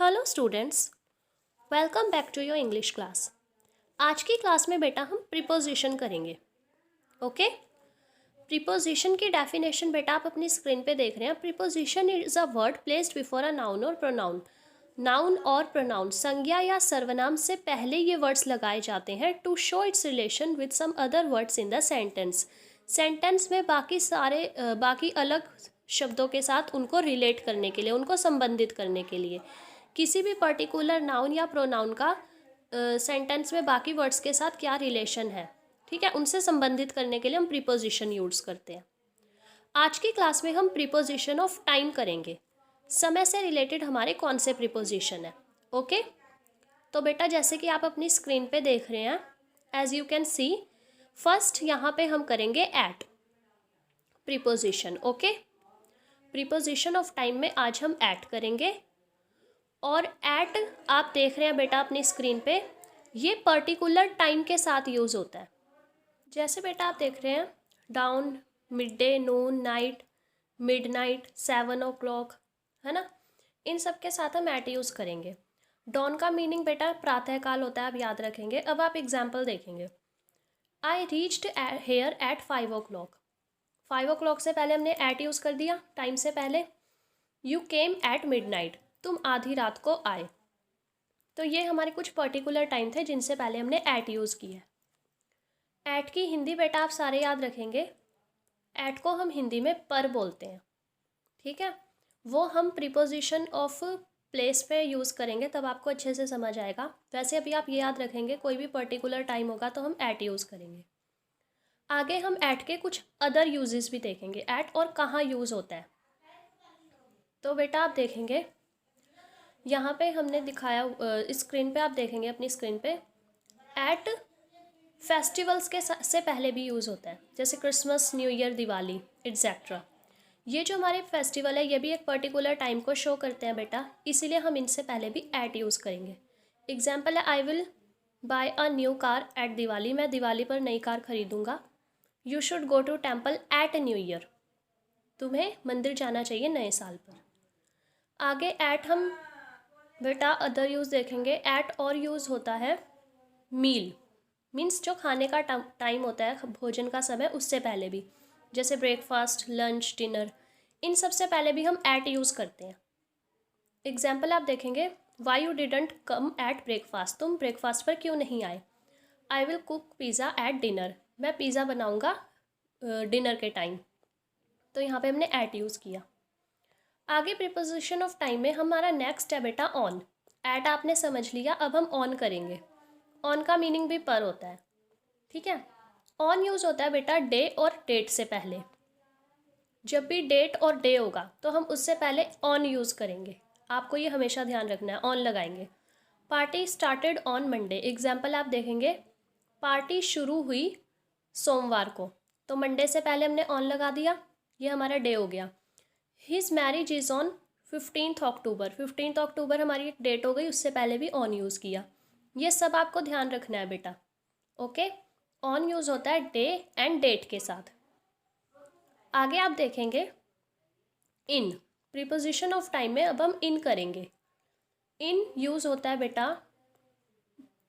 Hello students, welcome back to your English class. आज की class में बेटा हम प्रीपोजिशन करेंगे। ओके, प्रीपोजिशन की डेफिनेशन बेटा आप अपनी स्क्रीन पे देख रहे हैं। Preposition is a word placed before a noun और प्रोनाउन। नाउन और प्रोनाउन संज्ञा या सर्वनाम से पहले ये वर्ड्स लगाए जाते हैं to show its relation with some other words in the sentence. Sentence में बाकी अलग शब्दों के साथ उनको रिलेट करने के लिए, उनको संबंधित करने के लिए किसी भी पर्टिकुलर नाउन या प्रोनाउन का सेंटेंस में बाकी वर्ड्स के साथ क्या रिलेशन है, ठीक है, उनसे संबंधित करने के लिए हम प्रीपोजिशन यूज़ करते हैं। आज की क्लास में हम प्रीपोजिशन ऑफ टाइम करेंगे। समय से रिलेटेड हमारे कौन से प्रीपोजिशन है। ओके, तो बेटा जैसे कि आप अपनी स्क्रीन पे देख रहे हैं, as you can see, first यहाँ पे हम करेंगे at preposition. Okay, preposition of time में आज हम एट करेंगे। और एट आप देख रहे हैं बेटा अपनी स्क्रीन पे, ये पर्टिकुलर टाइम के साथ यूज़ होता है। जैसे बेटा आप देख रहे हैं डाउन, मिड डे, नून, नाइट, मिडनाइट, 7 o'clock, है ना, इन सब के साथ हम एट यूज़ करेंगे। डॉन का मीनिंग बेटा प्रातःकाल होता है, आप याद रखेंगे। अब आप एग्जाम्पल देखेंगे, I reached here at 5 o'clock। 5 o'clock से पहले हमने एट यूज़ कर दिया, टाइम से पहले। यू केम एट मिडनाइट, तुम आधी रात को आए। तो ये हमारे कुछ पर्टिकुलर टाइम थे जिनसे पहले हमने एट यूज़ किया है। एट की हिंदी बेटा आप सारे याद रखेंगे, एट को हम हिंदी में पर बोलते हैं, ठीक है। वो हम प्रीपोजिशन ऑफ प्लेस पे यूज़ करेंगे, तब आपको अच्छे से समझ आएगा। वैसे अभी आप ये याद रखेंगे, कोई भी पर्टिकुलर टाइम होगा तो हम एट यूज़ करेंगे। आगे हम एट के कुछ अदर यूजेस भी देखेंगे, एट और कहाँ यूज़ होता है। तो बेटा आप देखेंगे यहाँ पे हमने दिखाया, स्क्रीन पे आप देखेंगे अपनी स्क्रीन पे, एट फेस्टिवल्स के से पहले भी यूज़ होता है, जैसे Christmas, new year, Diwali etcetera. ये जो हमारे फेस्टिवल है ये भी एक पर्टिकुलर टाइम को शो करते हैं बेटा, इसीलिए हम इनसे पहले भी एट यूज़ करेंगे। एग्जाम्पल है, I will buy a new car at Diwali, मैं दिवाली पर नई कार खरीदूंगा। You should go to temple at new year, तुम्हें मंदिर जाना चाहिए नए साल पर। आगे एट हम बेटा अदर यूज़ देखेंगे। एट और यूज़ होता है मील, मीन्स जो खाने का टाइम होता है, भोजन का समय, उससे पहले भी, जैसे ब्रेकफास्ट, लंच, डिनर, इन सब से पहले भी हम एट यूज़ करते हैं। एग्जाम्पल आप देखेंगे, why you didn't come at breakfast, तुम ब्रेकफास्ट पर क्यों नहीं आए। I will cook pizza at dinner, मैं पिज़्ज़ा बनाऊँगा डिनर के टाइम। तो यहाँ पे हमने एट यूज़ किया। आगे प्रीपोजिशन ऑफ टाइम में हमारा नेक्स्ट है बेटा ऑन। एट आपने समझ लिया, अब हम ऑन करेंगे। ऑन का मीनिंग भी पर होता है, ठीक है। ऑन यूज़ होता है बेटा डे और डेट से पहले। जब भी डेट और डे होगा तो हम उससे पहले ऑन यूज़ करेंगे, आपको ये हमेशा ध्यान रखना है, ऑन लगाएंगे। Party started on Monday, example आप देखेंगे, पार्टी शुरू हुई सोमवार को, तो मंडे से पहले हमने ऑन लगा दिया, ये हमारा डे हो गया। His marriage is on 15th October, 15th October हमारी एक डेट हो गई, उससे पहले भी ऑन यूज़ किया। ये सब आपको ध्यान रखना है बेटा। ओके, ऑन यूज़ होता है डे एंड डेट के साथ। आगे आप देखेंगे इन, प्रीपोजिशन ऑफ टाइम में अब हम इन करेंगे। इन यूज़ होता है बेटा,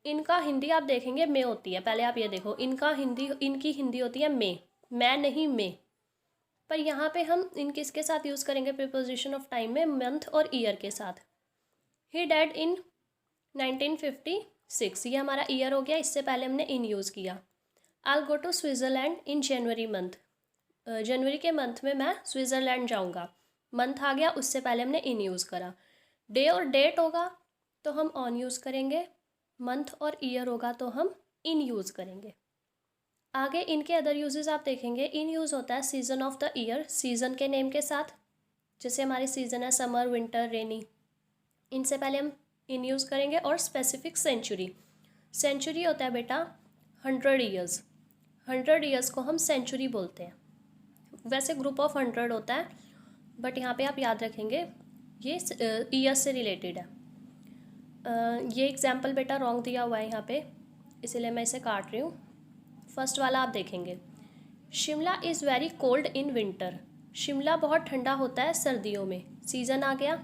इनका हिंदी आप देखेंगे में होती है, पहले आप ये देखो, इनकी हिंदी होती है में, मैं नहीं में। पर यहाँ पे हम इन किसके साथ यूज़ करेंगे प्रीपोजिशन ऑफ टाइम में, मंथ और ईयर के साथ। ही डैड इन 1956, ये हमारा ईयर हो गया, इससे पहले हमने इन यूज़ किया। I go to Switzerland in January month, जनवरी के मंथ में मैं स्विट्ज़रलैंड जाऊँगा, मंथ आ गया, उससे पहले हमने इन यूज़ करा। डे और डेट होगा तो हम ऑन यूज़ करेंगे, मंथ और ईयर होगा तो हम इन यूज़ करेंगे। आगे इनके अदर यूजेस आप देखेंगे, इन यूज़ होता है season off the year, season के नेम के साथ, जैसे हमारी सीज़न है समर, विंटर, रेनी, इनसे पहले हम इन यूज़ करेंगे। और स्पेसिफिक सेंचुरी, सेंचुरी होता है बेटा 100 ईयर्स, 100 ईयर्स को हम सेंचुरी बोलते हैं। वैसे ग्रुप ऑफ 100 होता है, बट यहाँ पे आप याद रखेंगे ये ईयर्स से रिलेटेड है। ये एग्जाम्पल बेटा रॉन्ग दिया हुआ है यहाँ पे, इसीलिए मैं इसे काट रही हूँ। फर्स्ट वाला आप देखेंगे, Shimla is very cold in winter, Shimla बहुत ठंडा होता है सर्दियों में, सीज़न आ गया।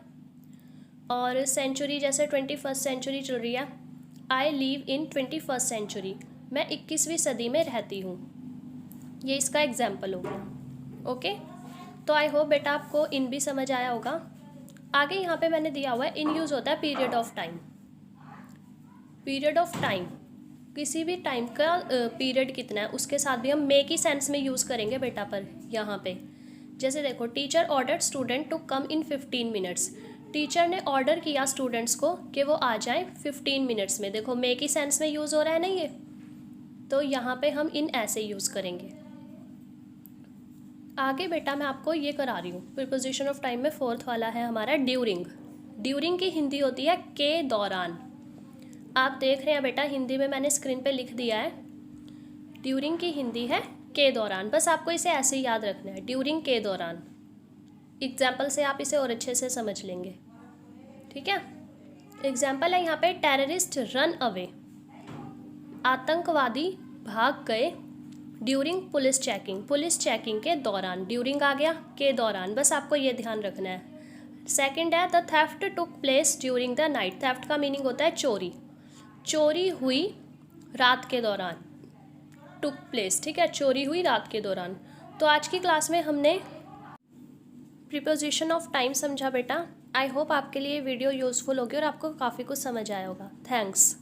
और सेंचुरी जैसे 21st सेंचुरी चल रही है, I live in 21st century, मैं 21वीं सदी में रहती हूँ। ये इसका एग्जाम्पल हो गया। ओके, तो आई होप बेटा आपको इन भी समझ आया होगा। आगे यहाँ पे मैंने दिया हुआ है इन यूज़ होता है period of time. Period of time, किसी भी टाइम का पीरियड कितना है उसके साथ भी हम मे की सेंस में यूज़ करेंगे बेटा। पर यहाँ पे जैसे देखो, teacher order student to come in 15 minutes, teacher ने ऑर्डर किया स्टूडेंट्स को कि वो आ जाएं 15 मिनट्स में। देखो मे की सेंस में यूज़ हो रहा है ना ये, तो यहाँ पे हम इन ऐसे यूज़ करेंगे। आगे बेटा मैं आपको ये करा रही हूँ, प्रीपोजिशन ऑफ टाइम में फोर्थ वाला है हमारा ड्यूरिंग। ड्यूरिंग की हिंदी होती है के दौरान। आप देख रहे हैं बेटा, हिंदी में मैंने स्क्रीन पे लिख दिया है, ड्यूरिंग की हिंदी है के दौरान। बस आपको इसे ऐसे ही याद रखना है, ड्यूरिंग के दौरान। एग्जाम्पल से आप इसे और अच्छे से समझ लेंगे, ठीक है। एग्जाम्पल है यहाँ पे, टेररिस्ट रन अवे, आतंकवादी भाग गए during police checking, police checking के दौरान। ड्यूरिंग आ गया, के दौरान, बस आपको ये ध्यान रखना है। सेकंड है, the theft took place during the night, theft का मीनिंग होता है चोरी, चोरी हुई रात के दौरान, टुक प्लेस, ठीक है, चोरी हुई रात के दौरान। तो आज की क्लास में हमने प्रीपोजिशन ऑफ टाइम समझा बेटा। आई होप आपके लिए वीडियो यूज़फुल होगी और आपको काफ़ी कुछ समझ आया होगा। थैंक्स।